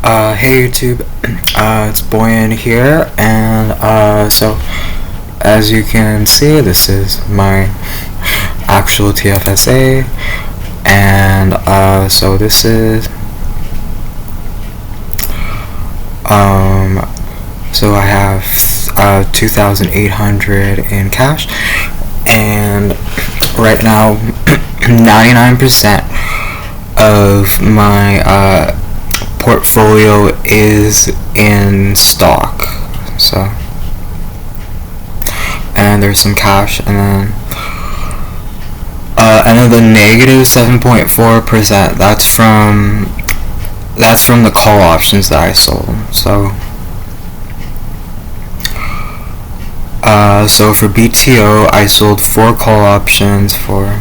Hey YouTube, it's Boyan here, and so as you can see, this is my actual TFSA, and so this is so I have 2,800 in cash, and right now 99% of my portfolio is in stock. So, and there's some cash, and then the negative 7.4%, that's from the call options that I sold. So for BTO, I sold 4 call options for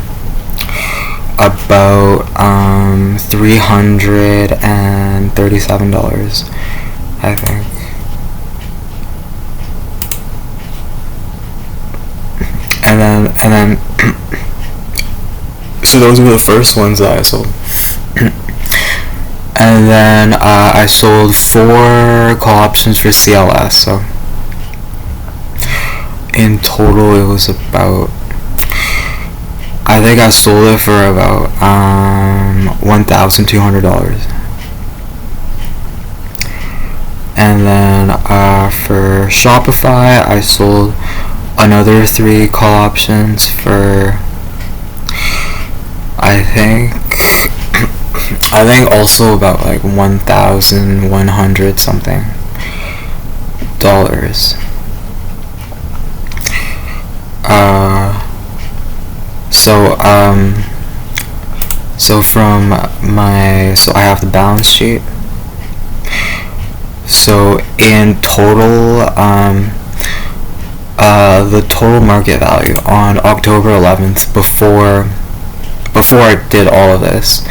about $337, I think. And then so those were the first ones that I sold. And then I sold 4 call options for CLS, so in total it was about, I think I sold it for about $1,200. And then for Shopify, I sold another 3 call options for I think also about like $1,100 something dollars. So from I have the balance sheet. So in total, the total market value on October 11th, before I did all of this,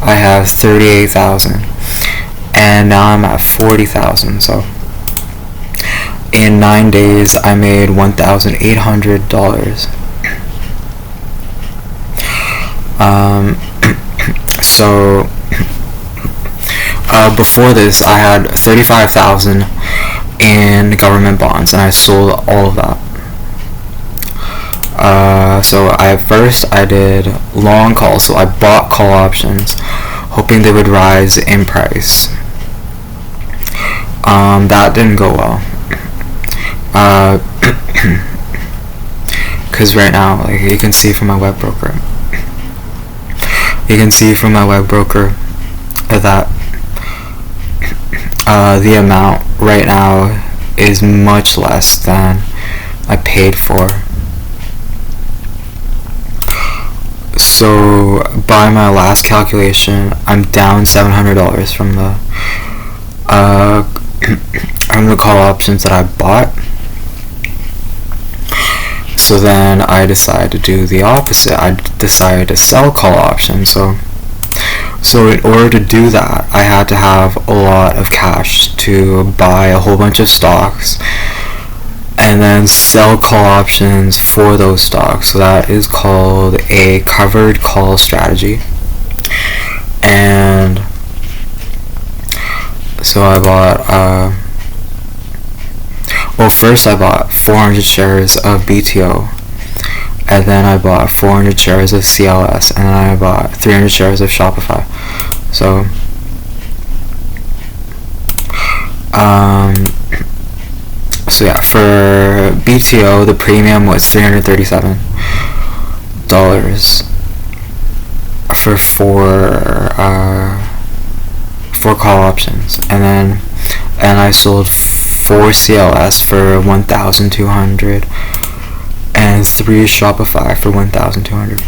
I have 38,000, and now I'm at 40,000. So in 9 days, I made $1,800. So before this, I had 35,000 in government bonds, and I sold all of that. So I did long calls, so I bought call options hoping they would rise in price. That didn't go well, because right now, like you can see from my web broker, that the amount right now is much less than I paid for. So by my last calculation, I'm down $700 from the call options that I bought. So then I decided to do the opposite. I decided to sell call options. So in order to do that, I had to have a lot of cash to buy a whole bunch of stocks and then sell call options for those stocks. So that is called a covered call strategy. And so I bought first I bought 400 shares of BTO, and then I bought 400 shares of CLS, and then I bought 300 shares of Shopify. So yeah, for BTO, the premium was $337 for 4 call options, and I sold 4 CLS for $1,200 and 3 Shopify for $1,200.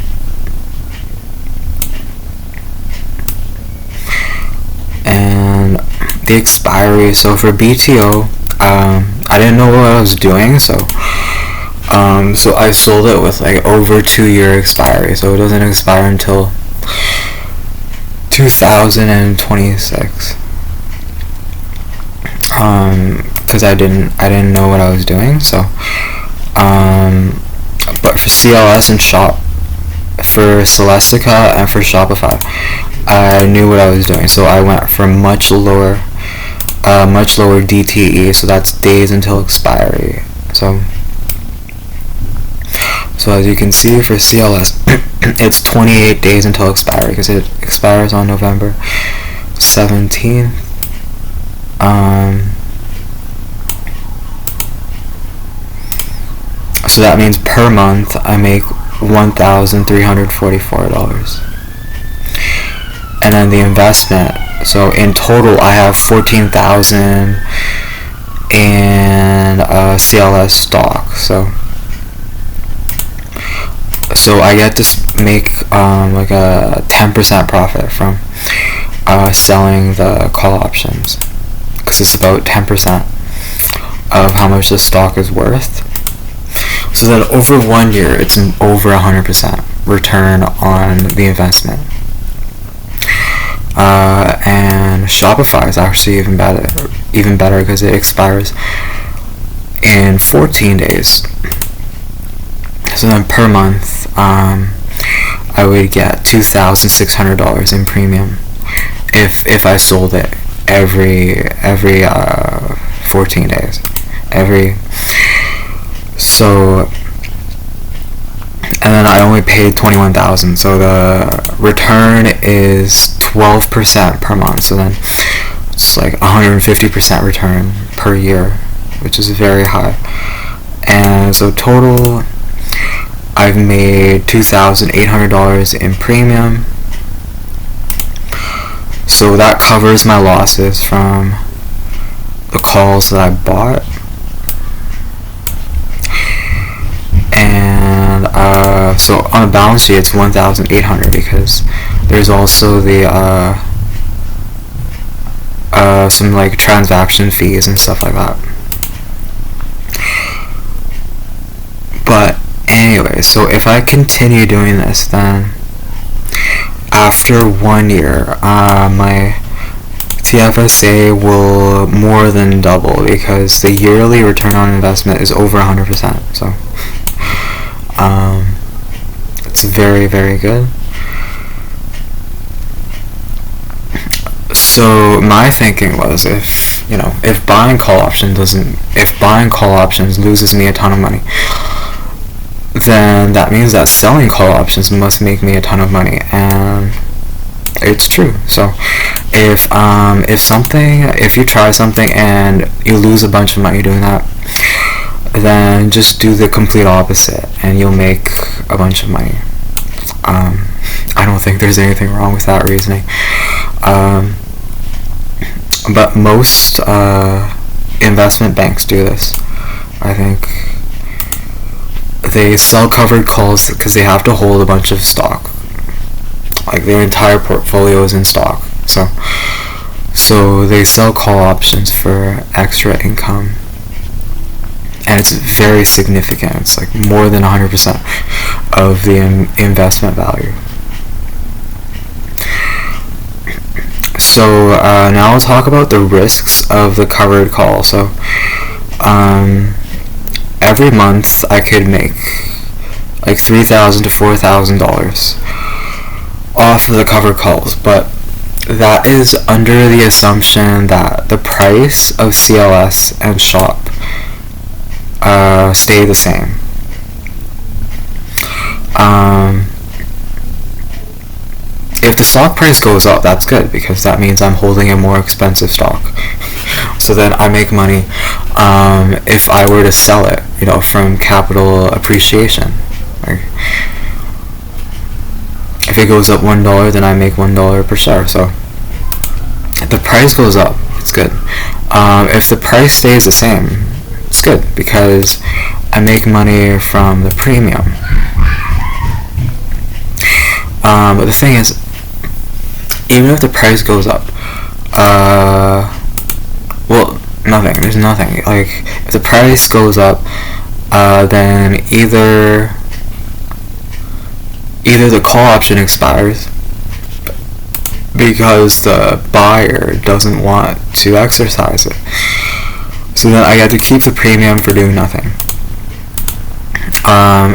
And the expiry, so for BTO, I didn't know what I was doing, so I sold it with like over 2-year expiry, so it doesn't expire until 2026. Because I didn't know what I was doing. So but for CLS and SHOP, for Celestica and for Shopify, I knew what I was doing, so I went for much lower much lower DTE, so that's days until expiry. So as you can see for CLS, it's 28 days until expiry because it expires on November 17th. So that means per month I make $1,344. And then the investment, so in total I have 14,000 in CLS stock. So I get to make like a 10% profit from selling the call options, because it's about 10% of how much the stock is worth. So that over 1 year, it's an over 100% return on the investment. And Shopify is actually even better because it expires in 14 days. So then per month, I would get $2,600 in premium if I sold it every 14 days. And then I only paid $21,000, so the return is 12% per month. So then it's like 150% return per year, which is very high. And so total, I've made $2,800 in premium. So that covers my losses from the calls that I bought. And so on the balance sheet it's $1,800 because there's also the some like transaction fees and stuff like that. But anyway, so if I continue doing this, then after 1 year, my TFSA will more than double because the yearly return on investment is over 100%. So it's very, very good. So my thinking was, if buying call options loses me a ton of money, then that means that selling call options must make me a ton of money, and it's true. So if you try something and you lose a bunch of money doing that, then just do the complete opposite and you'll make a bunch of money. I don't think there's anything wrong with that reasoning. But most investment banks do this. I think they sell covered calls because they have to hold a bunch of stock. Like their entire portfolio is in stock. So they sell call options for extra income. And it's very significant. It's like more than 100% of the investment value. So now I'll talk about the risks of the covered call. So every month I could make like $3,000 to $4,000 off of the covered calls, but that is under the assumption that the price of CLS and SHOP stay the same. If the stock price goes up, that's good because that means I'm holding a more expensive stock. So then I make money if I were to sell it, from capital appreciation. Like, if it goes up $1, then I make $1 per share. So if the price goes up, it's good. If the price stays the same, it's good because I make money from the premium. But the thing is, even if the price goes up, there's nothing. Like, if the price goes up, then either the call option expires because the buyer doesn't want to exercise it. So then I get to keep the premium for doing nothing.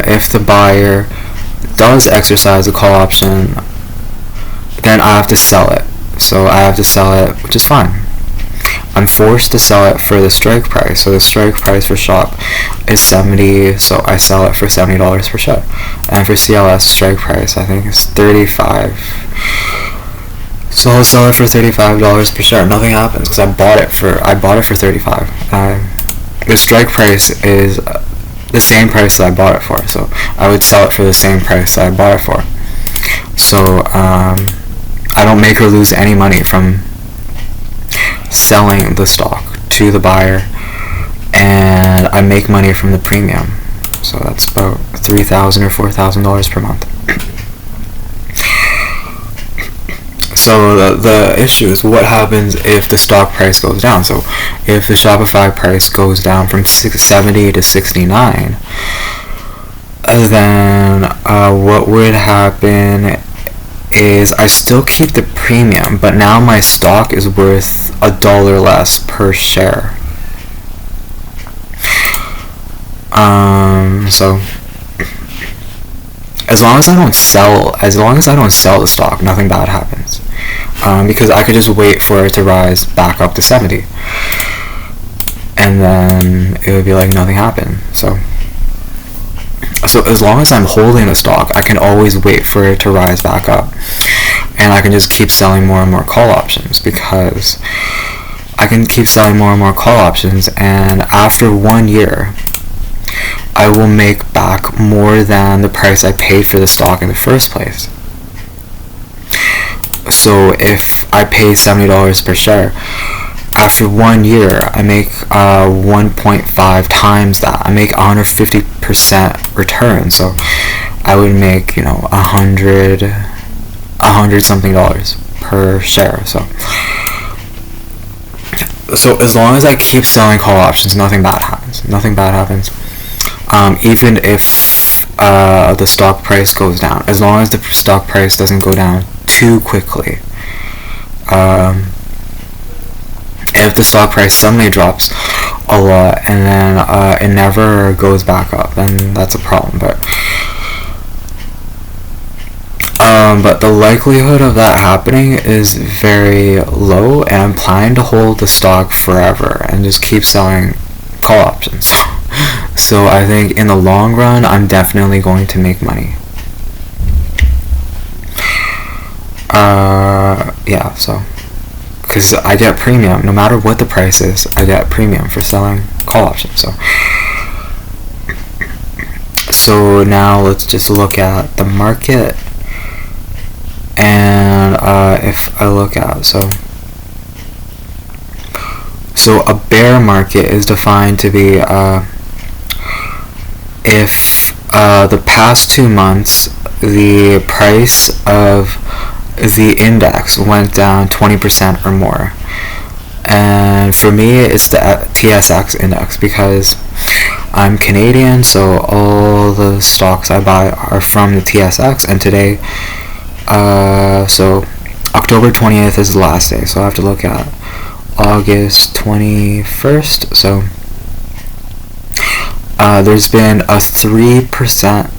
If the buyer does exercise the call option, then I have to sell it. So I have to sell it, which is fine. I'm forced to sell it for the strike price. So the strike price for SHOP is $70, so I sell it for $70 per share. And for CLS, strike price I think is $35. So I'll sell it for $35 per share. Nothing happens because I bought it for $35. The strike price is the same price that I bought it for, so I would sell it for the same price that I bought it for. So I don't make or lose any money from selling the stock to the buyer, and I make money from the premium. So that's about $3,000 or $4,000 per month. So the issue is what happens if the stock price goes down. So if the Shopify price goes down from 70 to 69, then what would happen is I still keep the premium, but now my stock is worth $1 less per share. So as long as I don't sell the stock, nothing bad happens. Because I could just wait for it to rise back up to 70, and then it would be like nothing happened. So as long as I'm holding the stock, I can always wait for it to rise back up, and I can just keep selling more and more call options, because I can keep selling more and more call options, and after 1 year I will make back more than the price I paid for the stock in the first place. So if I pay $70 per share, after 1 year I make 1.5 times that. I make 150% return. So I would make, $100 something dollars per share. So as long as I keep selling call options, nothing bad happens. Even if the stock price goes down, as long as the stock price doesn't go down too quickly. If the stock price suddenly drops a lot and then it never goes back up, then that's a problem. But the likelihood of that happening is very low, and I'm planning to hold the stock forever and just keep selling call options. So I think in the long run, I'm definitely going to make money. Yeah, so because I get premium no matter what the price is. I get premium for selling call options. So now let's just look at the market, and if I look at so a bear market is defined to be if the past 2 months the price of the index went down 20% or more. And for me, it's the TSX index, because I'm Canadian, so all the stocks I buy are from the TSX. And today, so October 20th is the last day, so I have to look at August 21st. So there's been a 3%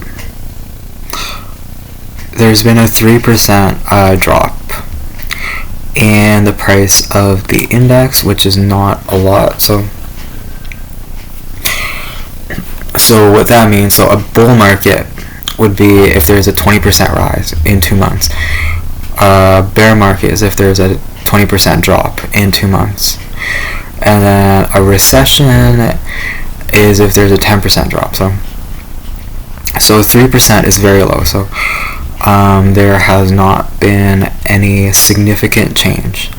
drop in the price of the index, which is not a lot. So what that means, so a bull market would be if there's a 20% rise in 2 months. Bear market is if there's a 20% drop in 2 months. And then a recession is if there's a 10% drop. So 3% is very low. So there has not been any significant change.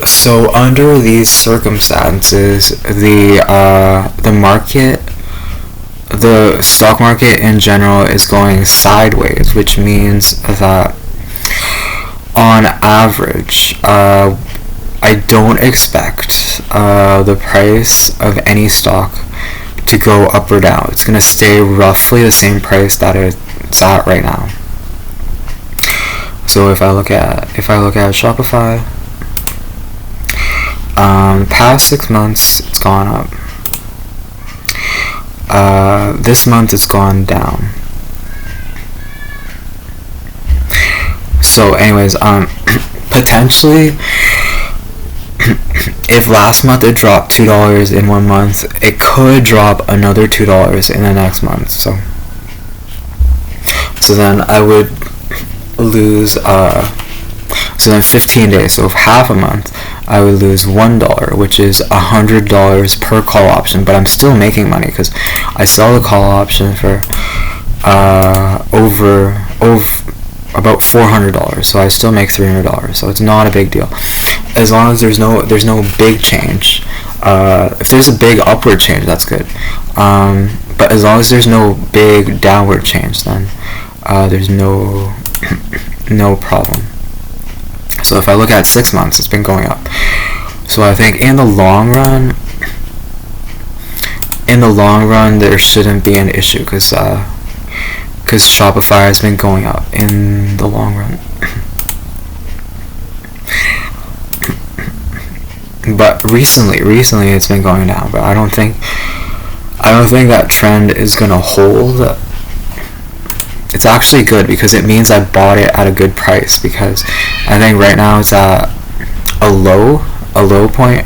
So under these circumstances, the stock market in general is going sideways, which means that on average, I don't expect the price of any stock to go up or down. It's going to stay roughly the same price that it's at right now. So if I look at Shopify, the past 6 months it's gone up. This month it's gone down. So anyways, potentially if last month it dropped $2 in 1 month, it could drop another $2 in the next month. So then I would lose, so then 15 days, so half a month, I would lose $1, which is $100 per call option, but I'm still making money because I sell the call option for over about $400, so I still make $300, so it's not a big deal. As long as there's no big change. If there's a big upward change, that's good. But as long as there's no big downward change, then there's no problem. So if I look at 6 months, it's been going up. So I think in the long run, there shouldn't be an issue because Shopify has been going up in the long run. But recently it's been going down. But I don't think that trend is gonna hold. It's actually good because it means I bought it at a good price, because I think right now it's at a low point,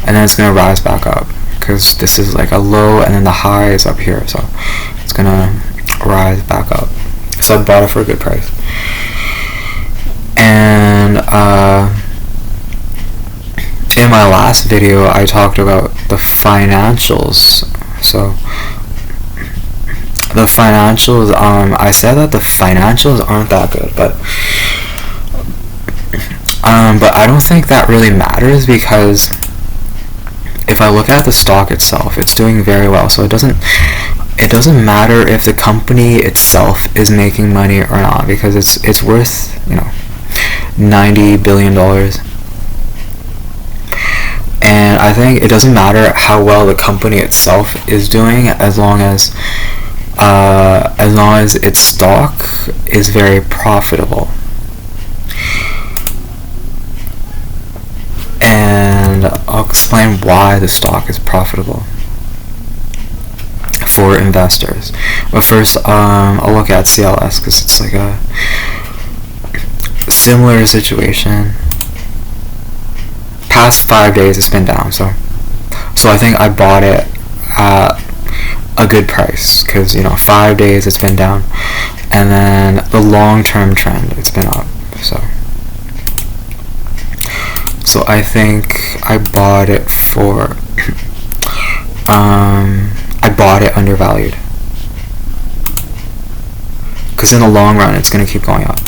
and then it's gonna rise back up because this is like a low and then the high is up here, so it's gonna rise back up. So I bought it for a good price. And in my last video I talked about the financials. So the financials, I said that the financials aren't that good, but I don't think that really matters, because if I look at the stock itself, it's doing very well. So it doesn't matter if the company itself is making money or not, because it's worth, $90 billion. And I think it doesn't matter how well the company itself is doing, as long as its stock is very profitable. And I'll explain why the stock is profitable for investors. But first, I'll look at CLS, because it's like a similar situation. Past 5 days it's been down, so I think I bought it at a good price, because 5 days it's been down, and then the long-term trend, it's been up. So I think I bought it for I bought it undervalued, because in the long run it's going to keep going up.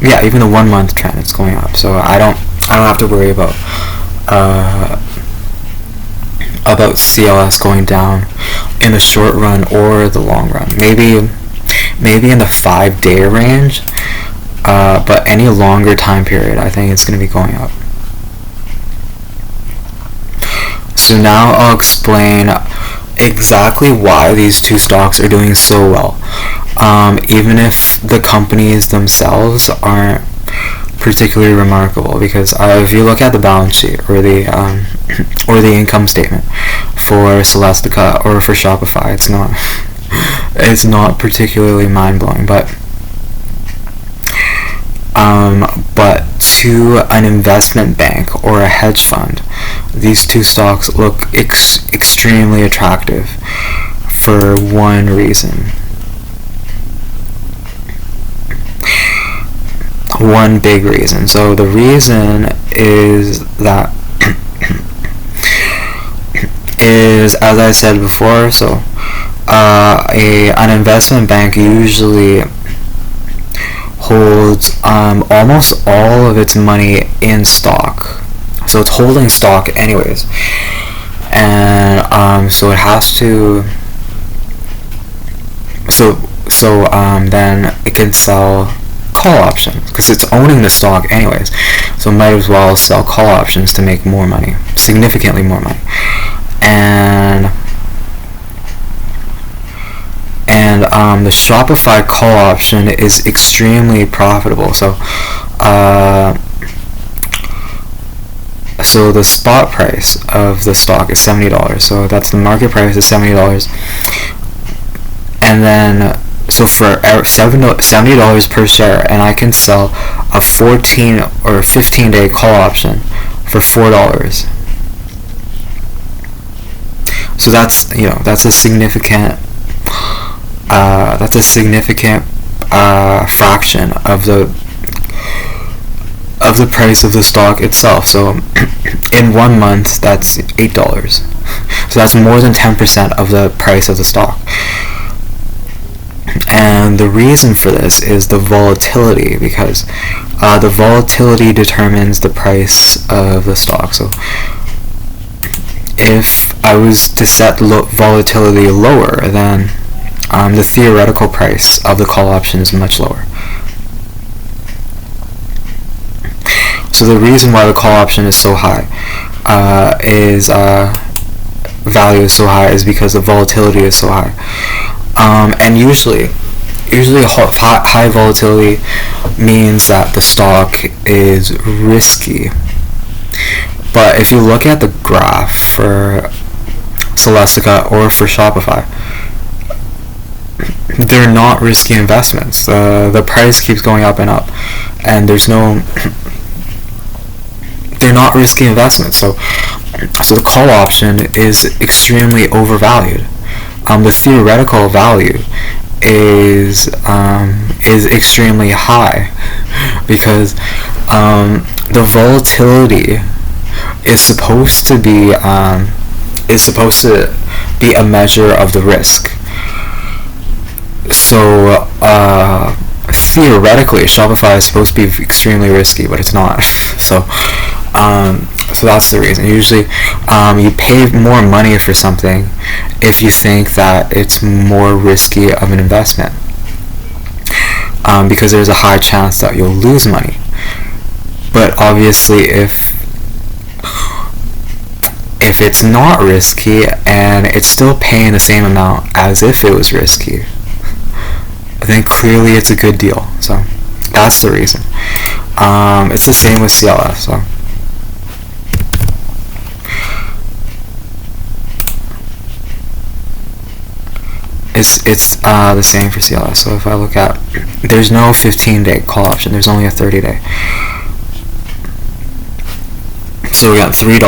Yeah, even the 1 month trend, it's going up, so I don't have to worry about CLS going down in the short run or the long run. Maybe in the 5 day range, but any longer time period, I think it's going to be going up. So now I'll explain exactly why these two stocks are doing so well, even if the companies themselves aren't particularly remarkable. Because if you look at the balance sheet or the income statement for Celestica or for Shopify, it's not particularly mind-blowing, but to an investment bank or a hedge fund, these two stocks look extremely attractive for one reason. One big reason. So the reason is that is, as I said before, so an investment bank usually holds almost all of its money in stock, so it's holding stock anyways, and so it has to, then it can sell call options because it's owning the stock anyways, so it might as well sell call options to make more money, significantly more money. And the Shopify call option is extremely profitable. So the spot price of the stock is $70. So that's the market price is $70. And then So for $70 per share, and I can sell a 14 or 15-day call option for $4. So that's a significant fraction of the price of the stock itself. So in 1 month, that's $8. So that's more than 10% of the price of the stock. And the reason for this is the volatility, because the volatility determines the price of the stock. So if I was to set volatility lower, then the theoretical price of the call option is much lower. So the reason why the call option is so high, value is so high, is because the volatility is so high. And usually high volatility means that the stock is risky. But if you look at the graph for Celestica or for Shopify, they're not risky investments. The price keeps going up and up, and they're not risky investments. So the call option is extremely overvalued. The theoretical value is extremely high, because the volatility is supposed to be a measure of the risk. So theoretically, Shopify is supposed to be extremely risky, but it's not. So that's the reason. Usually, you pay more money for something if you think that it's more risky of an investment, because there's a high chance that you'll lose money. But obviously, if it's not risky and it's still paying the same amount as if it was risky, then clearly it's a good deal. So that's the reason. It's the same with CLS. So it's the same for CLS. So if I look at, there's no 15-day call option. There's only a 30-day. So we got $3,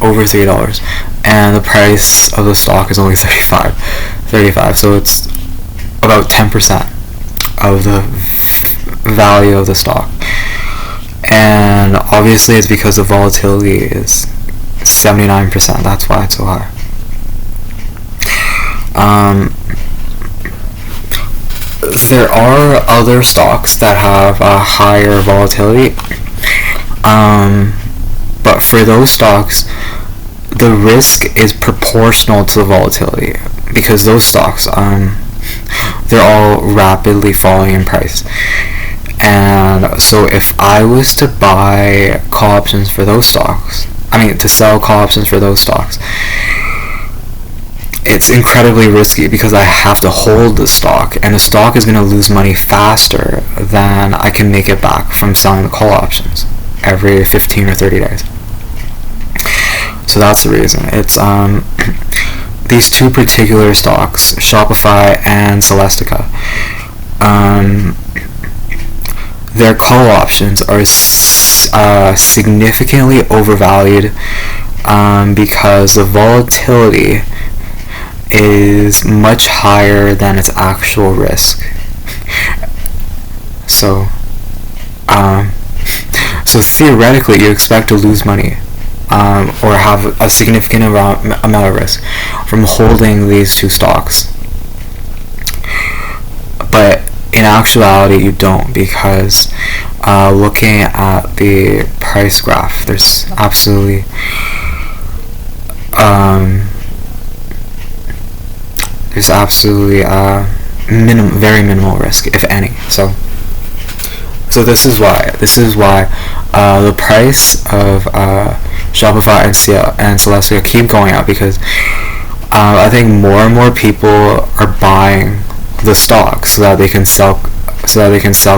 over $3, and the price of the stock is only 35. So it's about 10% of the value of the stock. And obviously it's because the volatility is 79%. That's why it's so high. There are other stocks that have a higher volatility, but for those stocks, the risk is proportional to the volatility, because those stocks, they're all rapidly falling in price. And so if I was to buy call options for those stocks, to sell call options for those stocks, it's incredibly risky, because I have to hold the stock, and the stock is going to lose money faster than I can make it back from selling the call options every 15 or 30 days. So that's the reason. It's these two particular stocks, Shopify and Celestica, their call options are significantly overvalued, because the volatility is much higher than its actual risk. So theoretically, you expect to lose money, or have a significant amount of risk from holding these two stocks. But in actuality, you don't, because looking at the price graph, there's absolutely very minimal risk, if any. So this is why the price of Shopify and Celestica keep going up, because I think more and more people are buying the stock so that they can sell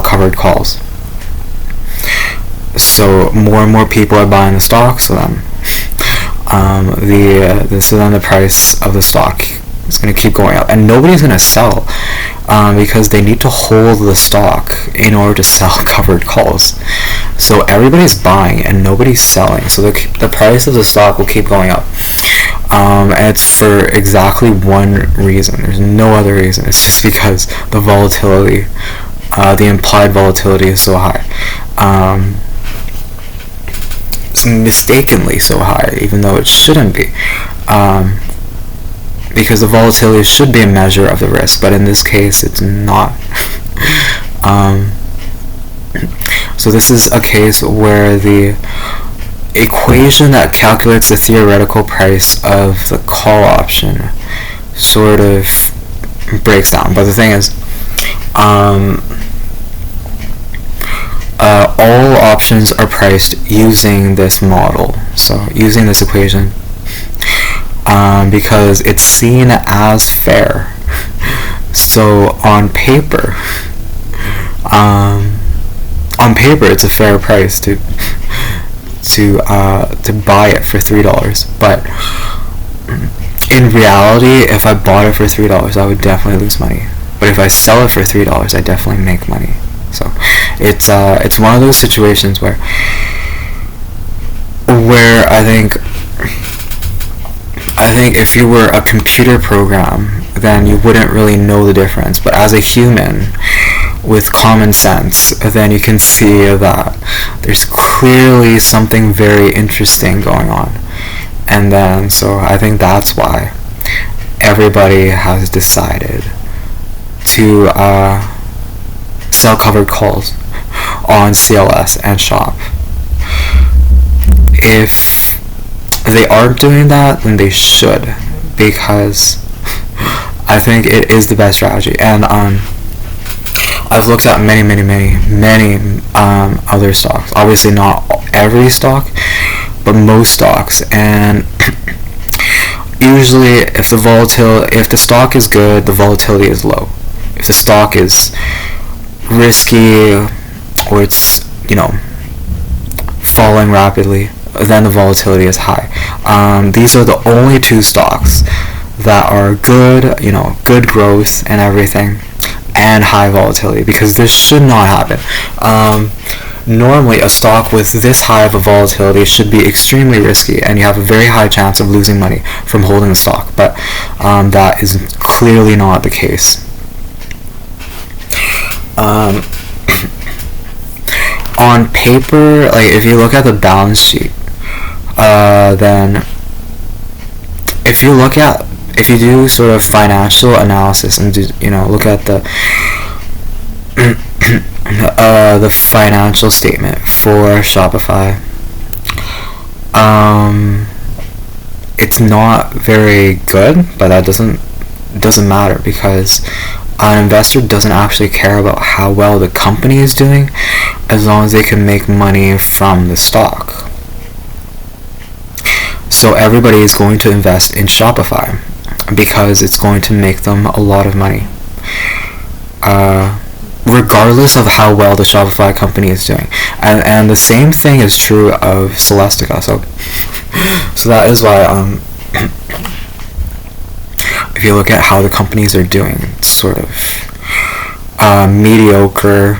covered calls. So more and more people are buying the stock, so then the price of the stock is going to keep going up, and nobody's going to sell because they need to hold the stock in order to sell covered calls. So everybody's buying and nobody's selling, so the price of the stock will keep going up. And it's for exactly one reason. There's no other reason. It's just because the volatility, the implied volatility is so high. It's mistakenly so high, even though it shouldn't be. Because the volatility should be a measure of the risk, but in this case it's not. So this is a case where the equation that calculates the theoretical price of the call option sort of breaks down. But the thing is, all options are priced using this model, so using this equation, because it's seen as fair. So on paper, it's a fair price to buy it for $3, but in reality, if I bought it for $3, I would definitely lose money. But if I sell it for $3, I definitely make money. So it's one of those situations where I think if you were a computer program, then you wouldn't really know the difference. But as a human with common sense, then you can see that there's clearly something very interesting going on. And then, so I think that's why everybody has decided to sell covered calls on CLS and SHOP. If they aren't doing that, then they should, because I think it is the best strategy. And I've looked at many other stocks. Obviously not every stock, but most stocks. And usually, if the stock is good, the volatility is low. If the stock is risky, or it's falling rapidly, then the volatility is high. These are the only two stocks that are good, good growth and everything, and high volatility, because this should not happen. Normally, a stock with this high of a volatility should be extremely risky, and you have a very high chance of losing money from holding the stock, but that is clearly not the case. On paper, like if you look at the balance sheet, then if you do sort of financial analysis and look at the the financial statement for Shopify, it's not very good, but that doesn't matter, because an investor doesn't actually care about how well the company is doing, as long as they can make money from the stock. So everybody is going to invest in Shopify because it's going to make them a lot of money, regardless of how well the Shopify company is doing. And the same thing is true of Celestica. So that is why if you look at how the companies are doing, it's sort of mediocre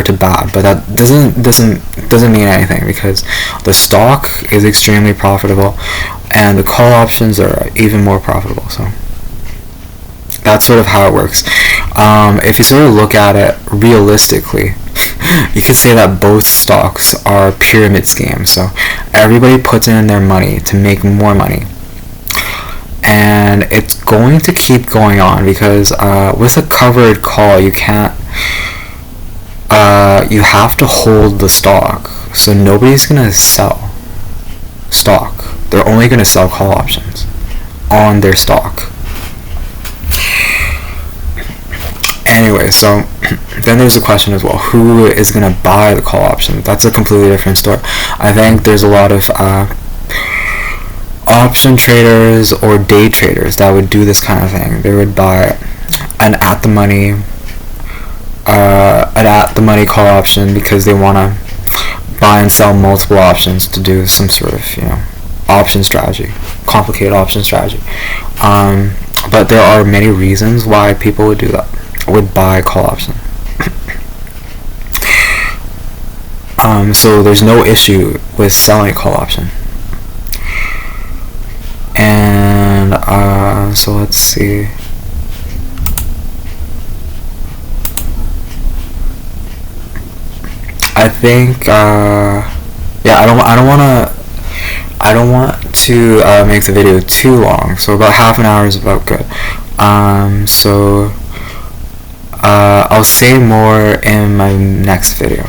to bad, but that doesn't mean anything, because the stock is extremely profitable and the call options are even more profitable. So that's sort of how it works. If you sort of look at it realistically, you could say that both stocks are pyramid schemes. So everybody puts in their money to make more money, and it's going to keep going on, because with a covered call, you can't. You have to hold the stock, so nobody's gonna sell stock. They're only gonna sell call options on their stock. Anyway, so then there's a question as well: who is gonna buy the call option? That's a completely different story. I think there's a lot of option traders or day traders that would do this kind of thing. They would buy an at the money call option because they want to buy and sell multiple options to do some sort of option strategy, complicated option strategy. but there are many reasons why people would do that, would buy call option. So there's no issue with selling a call option. And so let's see. I think yeah, I don't want to make the video too long, so about half an hour is about good. So I'll say more in my next video.